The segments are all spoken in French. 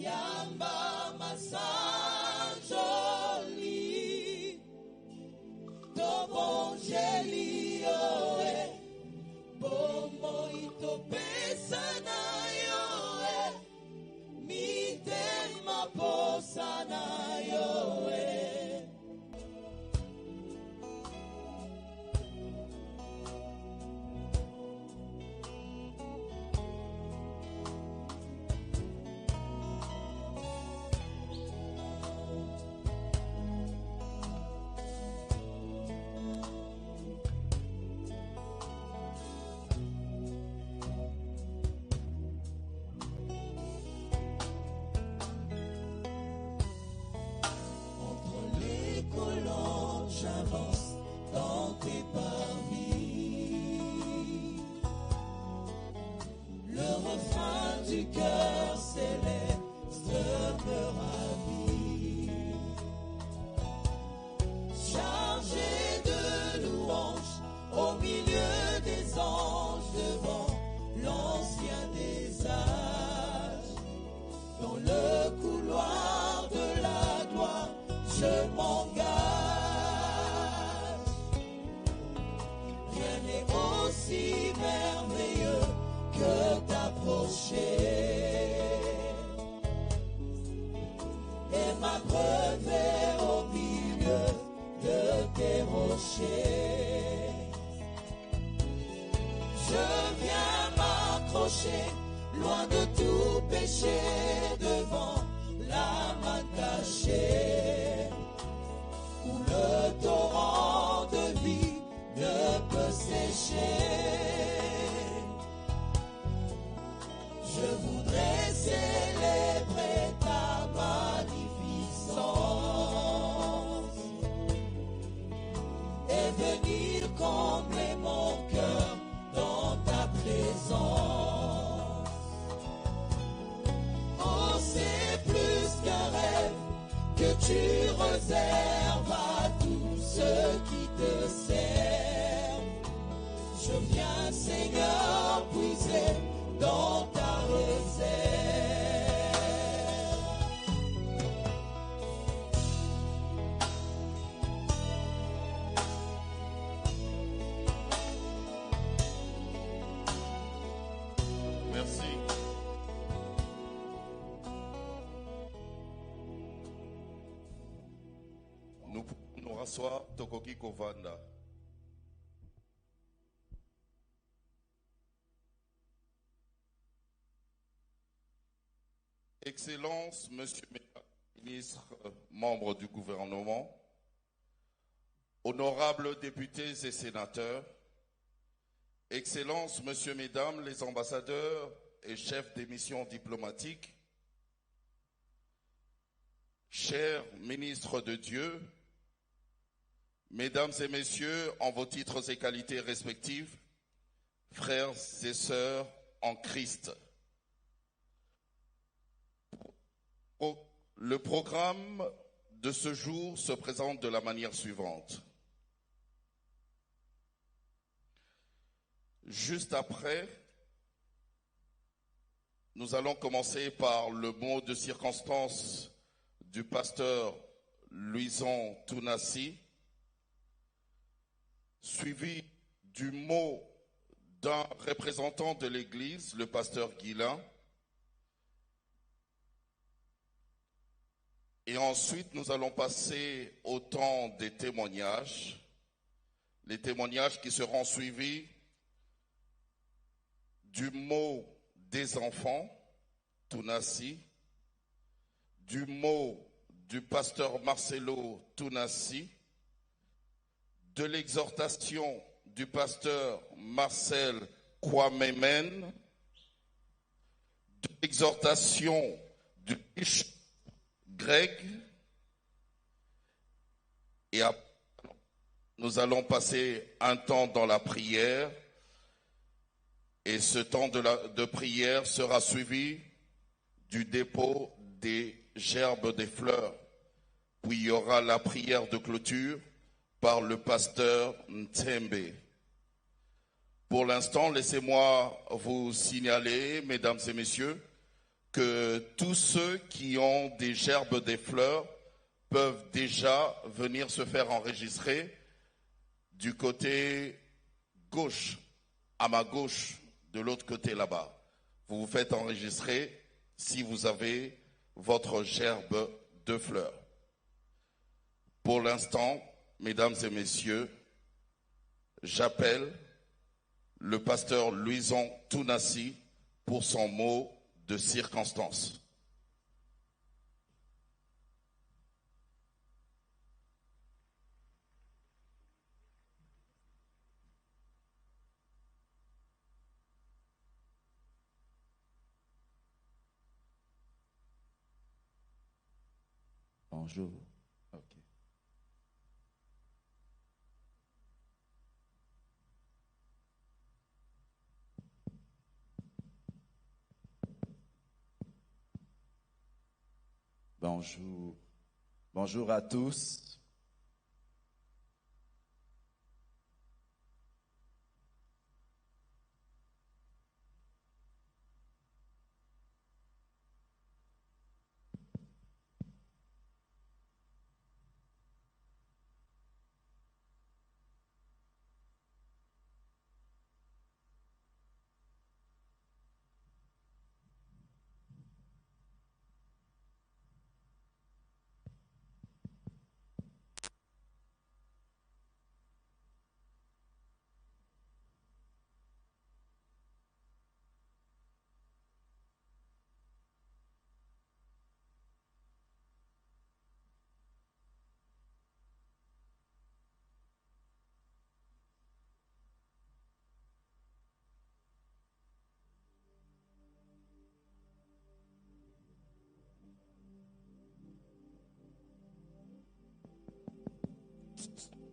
Yamba masanjoli to bonjeli oe bomo ito pesa na yoe mi tema posa na yoe. J'avance dans tes parvis. Le refrain du cœur céleste me ravit. Chargé de louanges au milieu des anges devant l'ancien des âges. Dans le couloir de la gloire, je m'engage. Si merveilleux que d'approcher et m'abreuver au milieu de tes rochers. Je viens m'accrocher loin de tout péché devant la main cachée où le torrent de vie ne peut sécher. Je voudrais célébrer ta magnificence et venir combler mon cœur dans ta présence. Oh, c'est plus qu'un rêve que tu réserves à tous ceux qui te servent. Je viens, Seigneur, puiser dans ta réserve. Merci. Nous pouvons nous rasseoir, Tokoki Kovanda. Excellences, Monsieur le ministre, membre du gouvernement, honorables députés et sénateurs, Excellences, Monsieur, Mesdames, les ambassadeurs et chefs des missions diplomatiques, chers ministres de Dieu, Mesdames et Messieurs, en vos titres et qualités respectifs, frères et sœurs en Christ. Le programme de ce jour se présente de la manière suivante. Juste après, nous allons commencer par le mot de circonstance du pasteur Louison Tounassi, suivi du mot d'un représentant de l'Église, le pasteur Guilain. Et ensuite, nous allons passer au temps des témoignages, les témoignages qui seront suivis du mot des enfants, Tounassi, du mot du pasteur Marcelo Tounassi, de l'exhortation du pasteur Marcel Kouamemen, de l'exhortation du bishop Greg, et après, nous allons passer un temps dans la prière, et ce temps de prière sera suivi du dépôt des gerbes des fleurs, puis il y aura la prière de clôture par le pasteur Ntembe. Pour l'instant, laissez-moi vous signaler, mesdames et messieurs, que tous ceux qui ont des gerbes des fleurs peuvent déjà venir se faire enregistrer du côté gauche, à ma gauche, de l'autre côté là-bas. Vous vous faites enregistrer si vous avez votre gerbe de fleurs. Pour l'instant, mesdames et messieurs, j'appelle le pasteur Louison Tounassi pour son mot de circonstance. Bonjour. Ok. Bonjour. Bonjour à tous.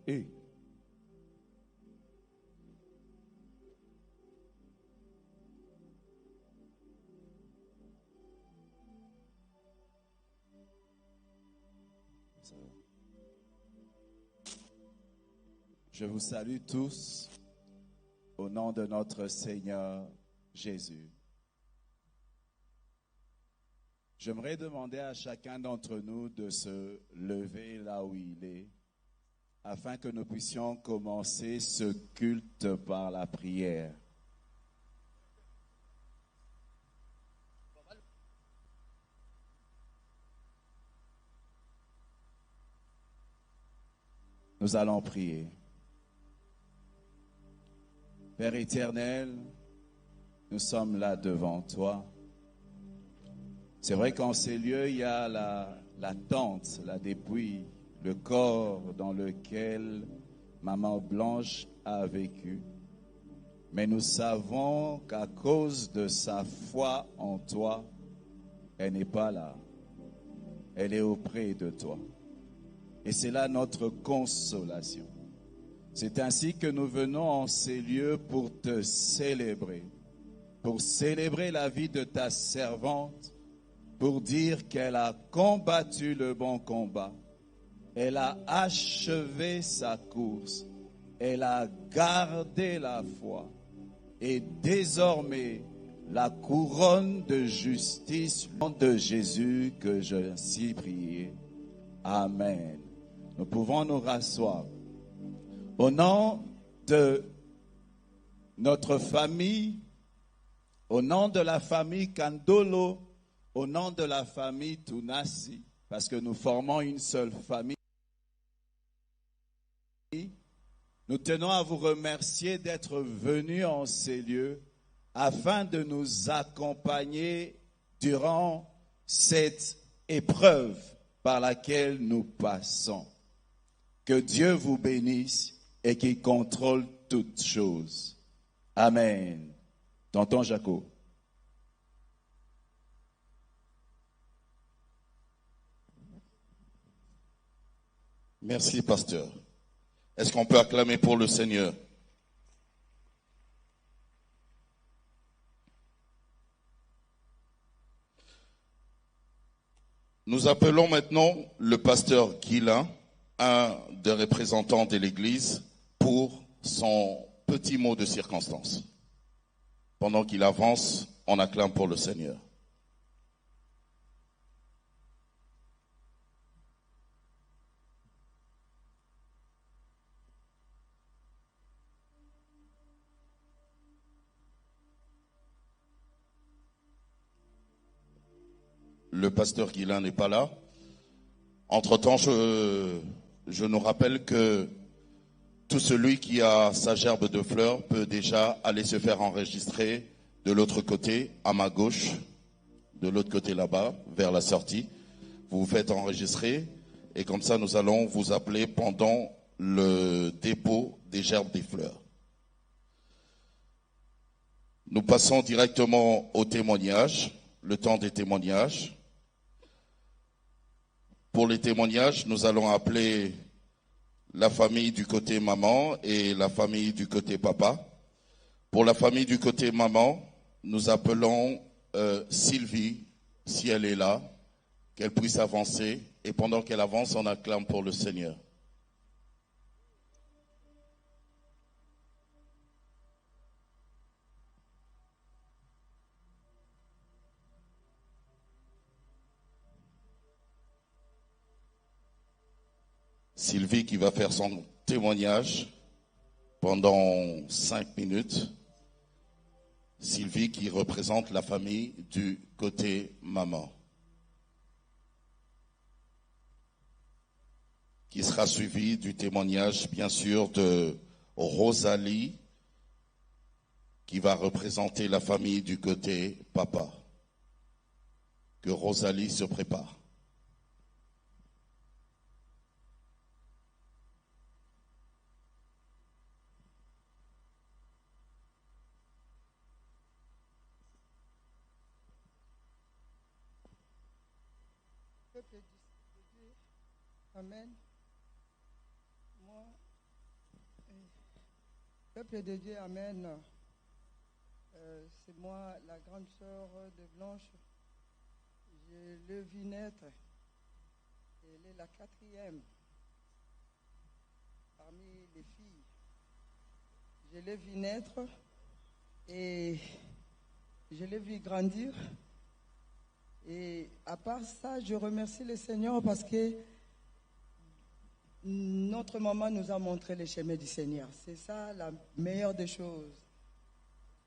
Et je vous salue tous au nom de notre Seigneur Jésus. J'aimerais demander à chacun d'entre nous de se lever là où il est, afin que nous puissions commencer ce culte par la prière. Nous allons prier. Père éternel, nous sommes là devant toi. C'est vrai qu'en ces lieux, il y a la tente, la dépouille, le corps dans lequel Maman Blanche a vécu. Mais nous savons qu'à cause de sa foi en toi, elle n'est pas là. Elle est auprès de toi. Et c'est là notre consolation. C'est ainsi que nous venons en ces lieux pour te célébrer, pour célébrer la vie de ta servante, pour dire qu'elle a combattu le bon combat. Elle a achevé sa course. Elle a gardé la foi. Et désormais, la couronne de justice de Jésus que j'ai ainsi prié. Amen. Nous pouvons nous rasseoir. Au nom de notre famille, au nom de la famille Kandolo, au nom de la famille Tounassi, parce que nous formons une seule famille, nous tenons à vous remercier d'être venus en ces lieux afin de nous accompagner durant cette épreuve par laquelle nous passons. Que Dieu vous bénisse et qu'il contrôle toutes choses. Amen. Tonton Jaco. Merci, pasteur. Est-ce qu'on peut acclamer pour le Seigneur? Nous appelons maintenant le pasteur Guilain, un des représentants de l'Église, pour son petit mot de circonstance. Pendant qu'il avance, on acclame pour le Seigneur. Le pasteur Guilain n'est pas là. Entre-temps, je nous rappelle que tout celui qui a sa gerbe de fleurs peut déjà aller se faire enregistrer de l'autre côté, à ma gauche, de l'autre côté là-bas, vers la sortie. Vous vous faites enregistrer et comme ça, nous allons vous appeler pendant le dépôt des gerbes des fleurs. Nous passons directement au témoignage, le temps des témoignages. Pour les témoignages, nous allons appeler la famille du côté maman et la famille du côté papa. Pour la famille du côté maman, nous appelons Sylvie, si elle est là, qu'elle puisse avancer. Et pendant qu'elle avance, on acclame pour le Seigneur. Sylvie qui va faire son témoignage pendant 5 minutes. Sylvie qui représente la famille du côté maman. Qui sera suivi du témoignage, bien sûr, de Rosalie, qui va représenter la famille du côté papa. Que Rosalie se prépare. Amen. Moi, peuple de Dieu, Amen. C'est moi, la grande sœur de Blanche. Je l'ai vue naître. Elle est la 4e parmi les filles. Je l'ai vue naître et je l'ai vue grandir. Et à part ça, je remercie le Seigneur parce que notre maman nous a montré le chemin du Seigneur. C'est ça la meilleure des choses.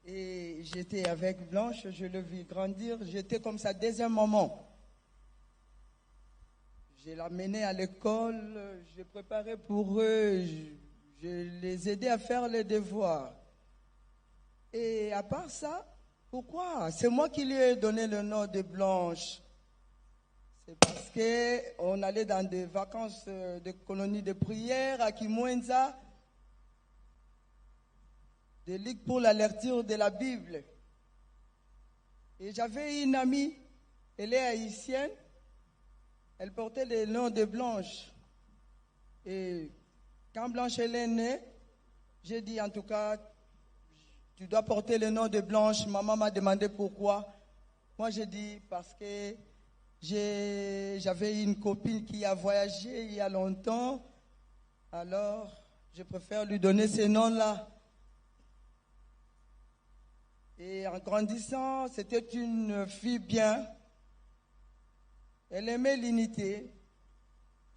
Et j'étais avec Blanche, je l'ai vu grandir. J'étais comme sa deuxième maman. Je l'amenais à l'école, je préparais pour eux, je les aidais à faire les devoirs. Et à part ça, pourquoi? C'est moi qui lui ai donné le nom de Blanche. C'est parce qu'on allait dans des vacances de colonies de prière à Kimwenza, des ligues pour la lecture de la Bible. Et j'avais une amie, elle est haïtienne, elle portait le nom de Blanche. Et quand Blanche est née, j'ai dit en tout cas, tu dois porter le nom de Blanche. Maman m'a demandé pourquoi. Moi j'ai dit parce que j'avais une copine qui a voyagé il y a longtemps, alors je préfère lui donner ce nom-là. Et en grandissant, c'était une fille bien. Elle aimait l'unité.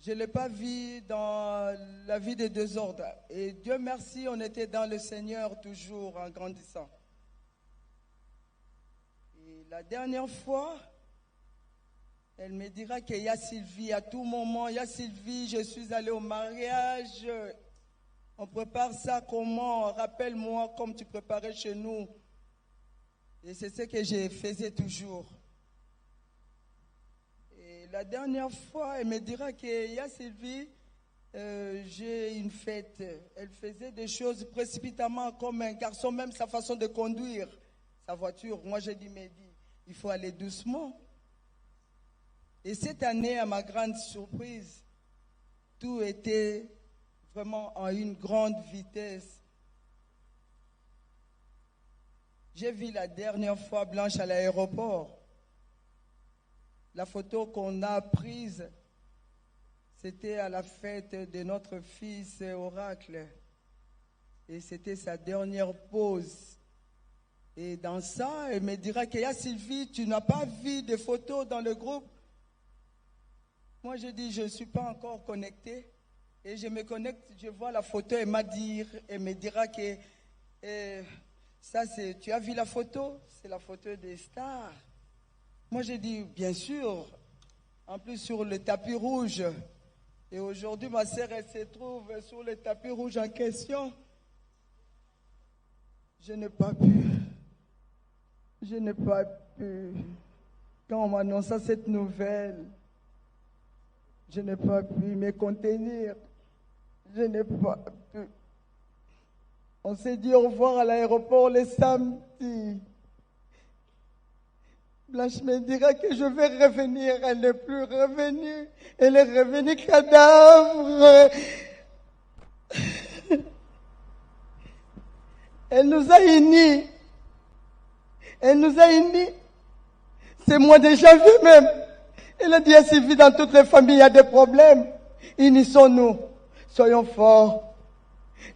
Je ne l'ai pas vue dans la vie des désordres. Et Dieu merci, on était dans le Seigneur toujours en grandissant. Et la dernière fois, elle me dira qu'il y a Sylvie à tout moment. Il y a Sylvie, je suis allée au mariage. On prépare ça comment? Rappelle-moi comme tu préparais chez nous. Et c'est ce que je faisais toujours. Et la dernière fois, elle me dira qu'il y a Sylvie, j'ai une fête. Elle faisait des choses précipitamment comme un garçon, même sa façon de conduire sa voiture. Moi, j'ai dit, mais il faut aller doucement. Et cette année, à ma grande surprise, tout était vraiment en une grande vitesse. J'ai vu la dernière fois Blanche à l'aéroport. La photo qu'on a prise, c'était à la fête de notre fils Oracle. Et c'était sa dernière pause. Et dans ça, elle me dira qu'il y a Sylvie, tu n'as pas vu de photos dans le groupe? Moi, je dis, je ne suis pas encore connecté. Et je me connecte, je vois la photo, elle me dira que ça, tu as vu la photo? C'est la photo des stars. Moi, je dis, bien sûr, en plus sur le tapis rouge. Et aujourd'hui, ma sœur, elle se trouve sur le tapis rouge en question. Je n'ai pas pu. Quand on m'annonça cette nouvelle, je n'ai pas pu me contenir. Je n'ai pas pu. On s'est dit au revoir à l'aéroport le samedi. Blanche me dira que je vais revenir. Elle n'est plus revenue. Elle est revenue cadavre. Elle nous a unis. C'est mois de janvier même. Elle a dit à Sylvie, dans toutes les familles, il y a des problèmes. Unissons-nous. Soyons forts.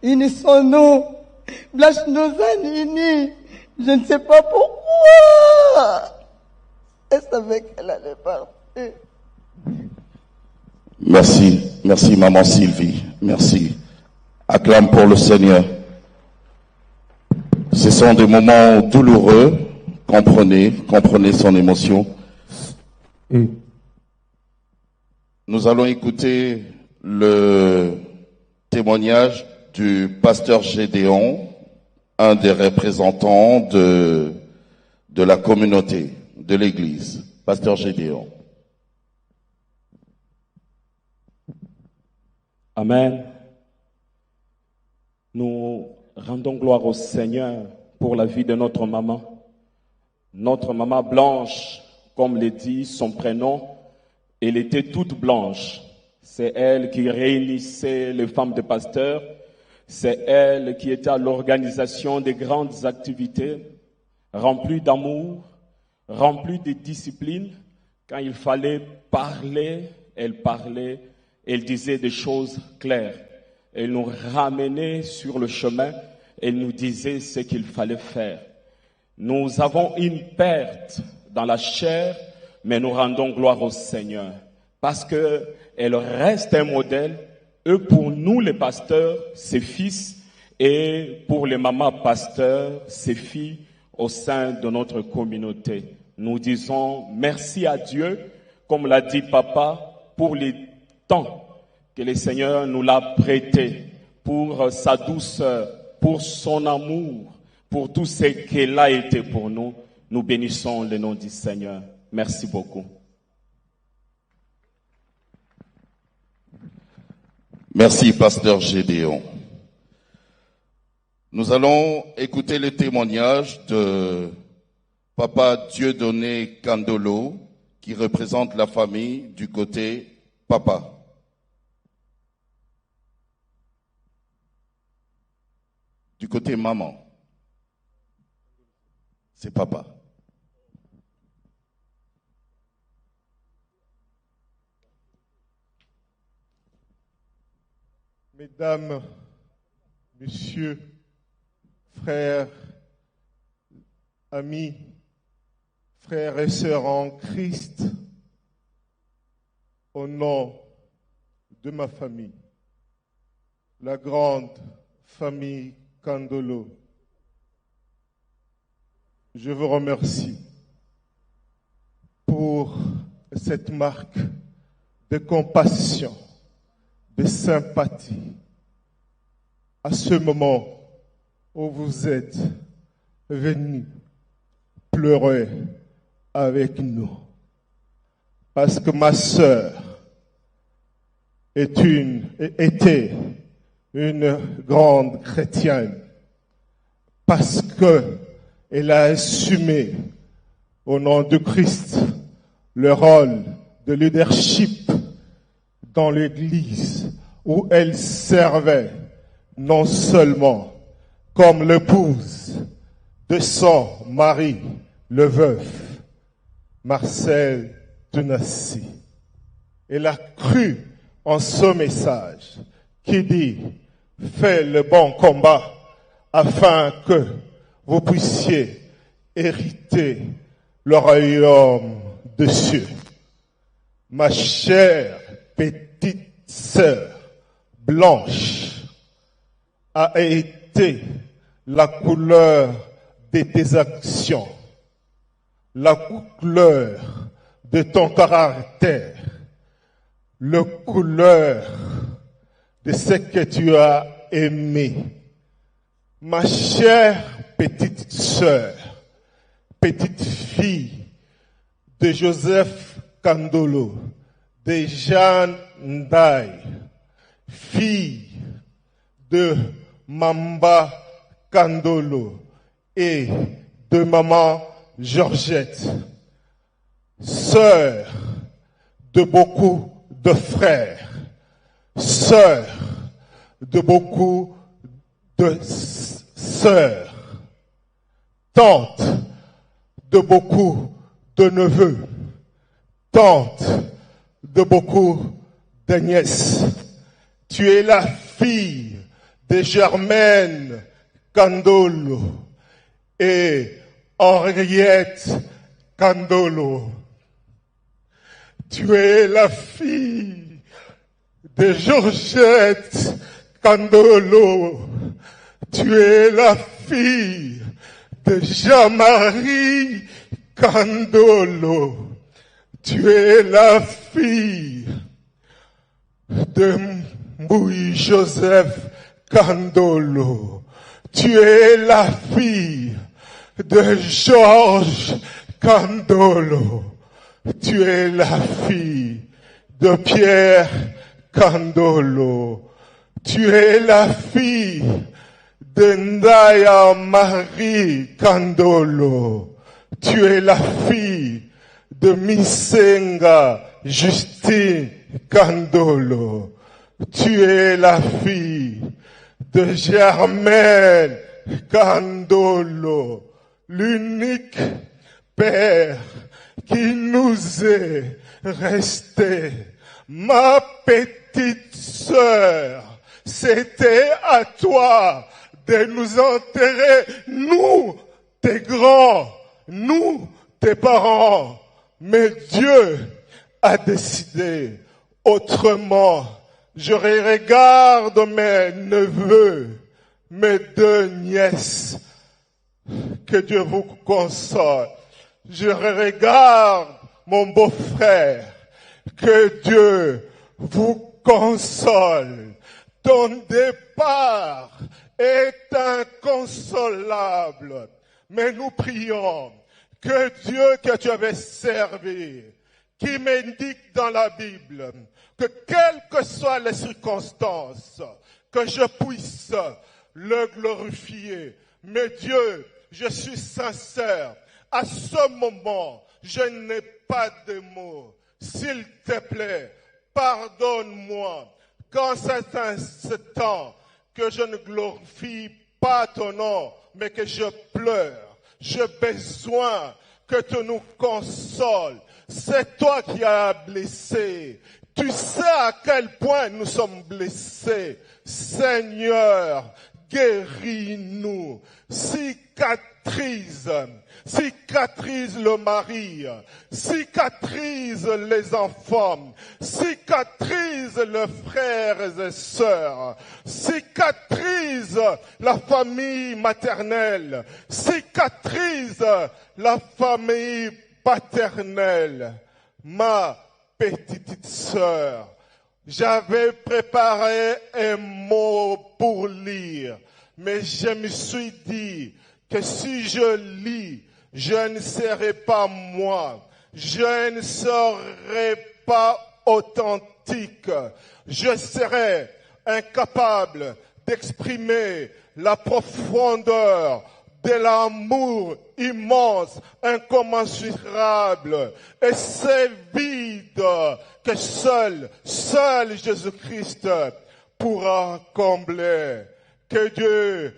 Unissons-nous. Blanche nous a unis. Je ne sais pas pourquoi. Elle savait qu'elle allait partir. Merci maman Sylvie, merci. Acclame pour le Seigneur. Ce sont des moments douloureux, comprenez son émotion. Nous allons écouter le témoignage du pasteur Gédéon, un des représentants de la communauté, de l'église. Pasteur Gédéon. Amen. Nous rendons gloire au Seigneur pour la vie de notre maman. Notre maman Blanche, comme le dit son prénom, elle était toute blanche. C'est elle qui réunissait les femmes de pasteurs. C'est elle qui était à l'organisation des grandes activités, remplies d'amour, remplies de discipline. Quand il fallait parler, elle disait des choses claires. Elle nous ramenait sur le chemin, elle nous disait ce qu'il fallait faire. Nous avons une perte dans la chair, mais nous rendons gloire au Seigneur. Parce qu'elle reste un modèle, et pour nous les pasteurs, ses fils, et pour les mamans pasteurs, ses filles, au sein de notre communauté. Nous disons merci à Dieu, comme l'a dit Papa, pour les temps que le Seigneur nous l'a prêté, pour sa douceur, pour son amour, pour tout ce qu'elle a été pour nous. Nous bénissons le nom du Seigneur. Merci beaucoup. Merci, pasteur Gédéon. Nous allons écouter le témoignage de Papa Dieudonné Kandolo, qui représente la famille du côté papa. Du côté maman, c'est papa. Mesdames, messieurs, frères, amis, frères et sœurs en Christ, au nom de ma famille, la grande famille Kandolo, je vous remercie pour cette marque de compassion, de sympathie, à ce moment où vous êtes venus pleurer avec nous. Parce que ma sœur était une grande chrétienne. Parce que elle a assumé au nom de Christ le rôle de leadership dans l'église où elle servait non seulement comme l'épouse de son mari, le veuf, Marcel Dunassi. Elle a cru en ce message qui dit « Fais le bon combat afin que vous puissiez hériter le royaume des cieux. Ma chère petite sœur blanche a été la couleur de tes actions, la couleur de ton caractère, la couleur de ce que tu as aimé. Ma chère petite sœur, petite fille de Joseph Kandolo, de Jeanne Ndaye, fille de Mamba Kandolo et de maman Georgette, sœur de beaucoup de frères, sœur de beaucoup de sœurs, tante de beaucoup de neveux, tante de beaucoup de nièces. Tu es la fille de Germaine Kandolo et Henriette Kandolo. Tu es la fille de Georgette Kandolo. Tu es la fille de Jean-Marie Kandolo. Tu es la fille de Mbouy Joseph Kandolo. Tu es la fille de Georges Kandolo. Tu es la fille de Pierre Kandolo. Tu es la fille de Ndaya Marie Kandolo. Tu es la fille de Misenga Justine Kandolo. Tu es la fille de Germaine Kandolo, l'unique père qui nous est resté. Ma petite sœur, c'était à toi de nous enterrer, nous, tes grands, nous, tes parents. Mais Dieu a décidé autrement. Je regarde mes neveux, mes deux nièces. Que Dieu vous console. Je regarde mon beau-frère. Que Dieu vous console. Ton départ est inconsolable. Mais nous prions que Dieu que tu avais servi, qui m'indique dans la Bible, que quelles que soient les circonstances, que je puisse le glorifier. Mais Dieu, je suis sincère. À ce moment, je n'ai pas de mots. S'il te plaît, pardonne-moi. Quand c'est un temps que je ne glorifie pas ton nom, mais que je pleure, j'ai besoin que tu nous consoles. C'est toi qui as blessé. Tu sais à quel point nous sommes blessés. Seigneur, guéris-nous. Cicatrise le mari, cicatrise les enfants, cicatrise les frères et sœurs, cicatrise la famille maternelle, cicatrise la famille paternelle. Ma petite sœur, j'avais préparé un mot pour lire, mais je me suis dit que si je lis, je ne serai pas moi, je ne serai pas authentique, je serai incapable d'exprimer la profondeur de l'amour immense, incommensurable, et c'est vide que seul Jésus-Christ pourra combler. Que Dieu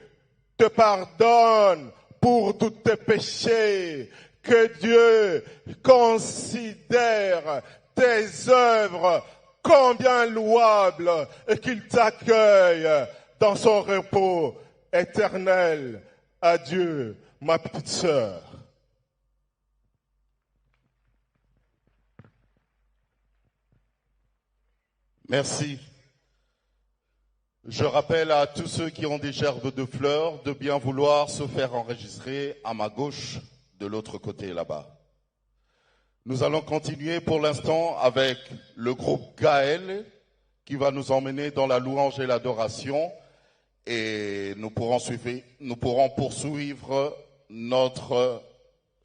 te pardonne pour tous tes péchés. Que Dieu considère tes œuvres combien louables et qu'il t'accueille dans son repos éternel à Dieu, ma petite sœur. Merci. Je rappelle à tous ceux qui ont des gerbes de fleurs de bien vouloir se faire enregistrer à ma gauche, de l'autre côté là-bas. Nous allons continuer pour l'instant avec le groupe Gaël qui va nous emmener dans la louange et l'adoration et nous pourrons poursuivre notre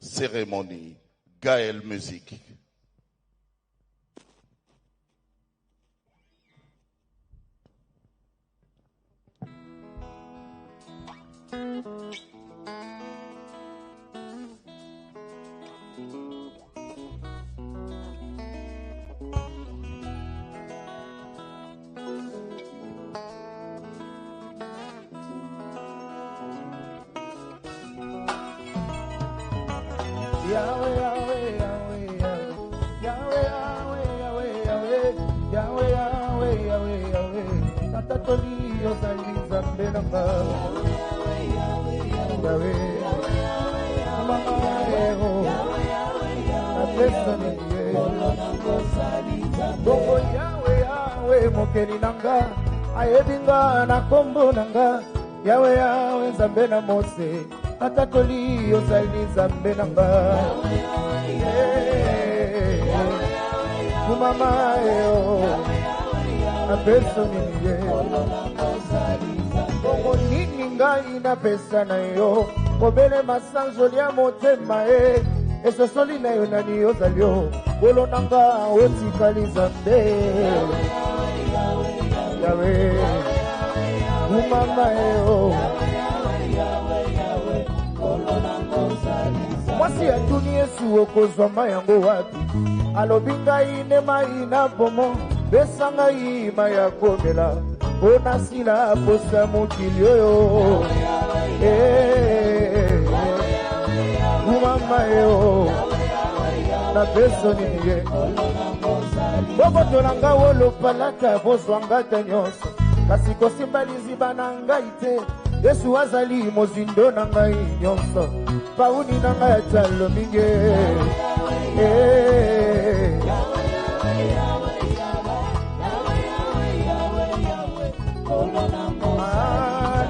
cérémonie. Gaël Musique. Yahweh, Yahweh, Yahweh, Yahweh, Yahweh, Yahweh, Yahweh, Yahweh, Yahweh, Yahweh, Tata Toli, Yosali, Zambe, Namba, Yahweh, Yahweh, Mama, Bongo Yahweh, Yahweh, Mokeni Nanga, Ayedinga, Nakombo Nanga, Yahweh, Yahweh, Zambe, Namose, Tata Toli, Yosali, Zambe, Namba, Mama, Apesoni, Bongo Nininga, Ina Pesana, yo, Mobele Masanjo, Motema, Eso soli na yo nani yo zalio Bolo nanga oti kalizambe Yahweh Umama yo Mwasi ya tuni yesu okozwa mayango wapi Alobinga inema inapomo Besanga ima ya komela Ona sila posa mukilio yo Mama yo na pesoni ye Bobo tolanga wolo palaka bozwanga tanyoso kasi kosimbalizi bananga ite Yesu azali mozindo nanga nyonso pauni nanga talo minge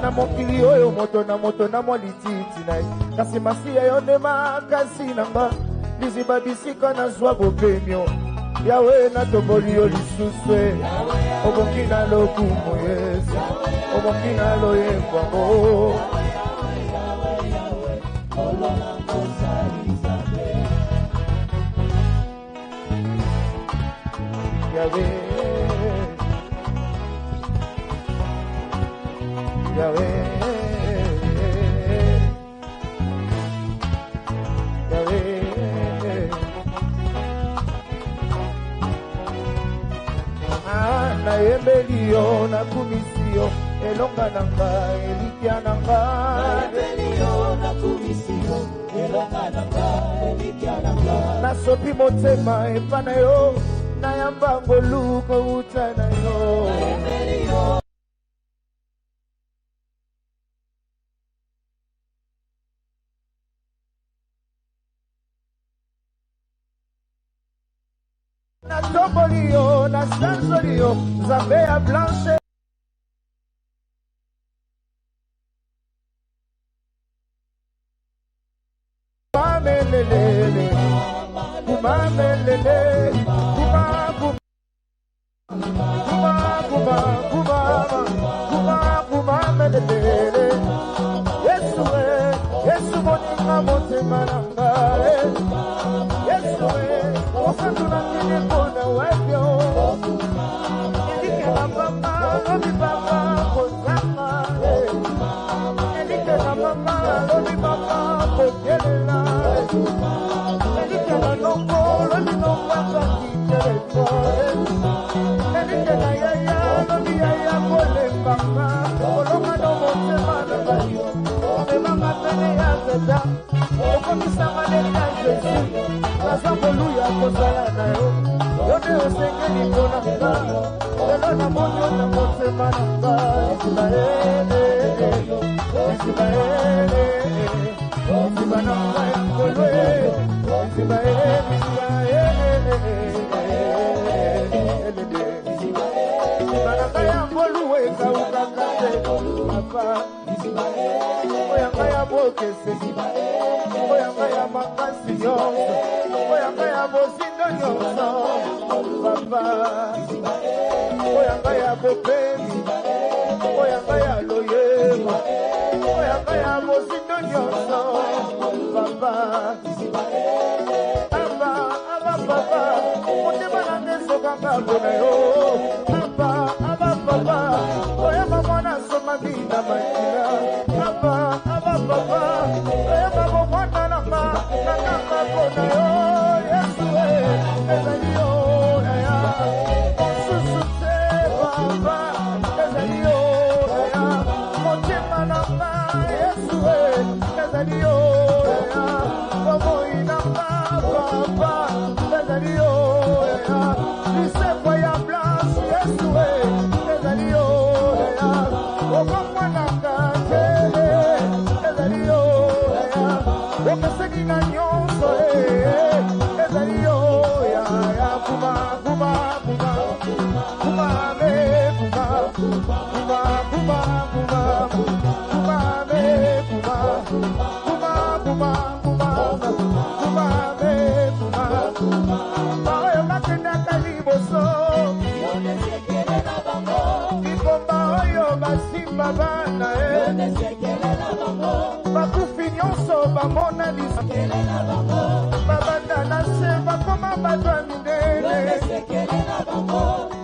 na mokili oyo moto na molititi nai kasi masiya yone makasi nanga liziba bisika na zwa bopemio Yawe na toboli yo lisuswe obongi na lokumu Yesu obongi na loyembwango Yawe Yahweh, Yahweh, na ebelio na kumisio elonga nanga elikia nanga na ebelio na kumisio elonga nanga elikia nanga na sopi motema epana yo na yamba ngoluko utana yo na ebelio na tobolio, na sansolio, Zambea blanche. Kumamelele, kumamelele, kumamelele. Yesu moninga motema nanga. Yesu ofanduna kini kona webyo. Elike na mama, lobi baba kozanga. Elike na mama, lobi baba kokelela. Elike na nongo, lobi nongo kakiteleko. Elike na yaya, lobi yaya kolembanga. Kolonga no motema nanga yo. Emanga pene ya zeta. Okomisanga leta Jesu. Hallelujah, kozala na yo. Yone osengeli kona nga. Elo na monyo na motema nanga. Israel.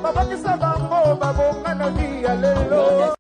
Baba kisa bango babonga na via lelo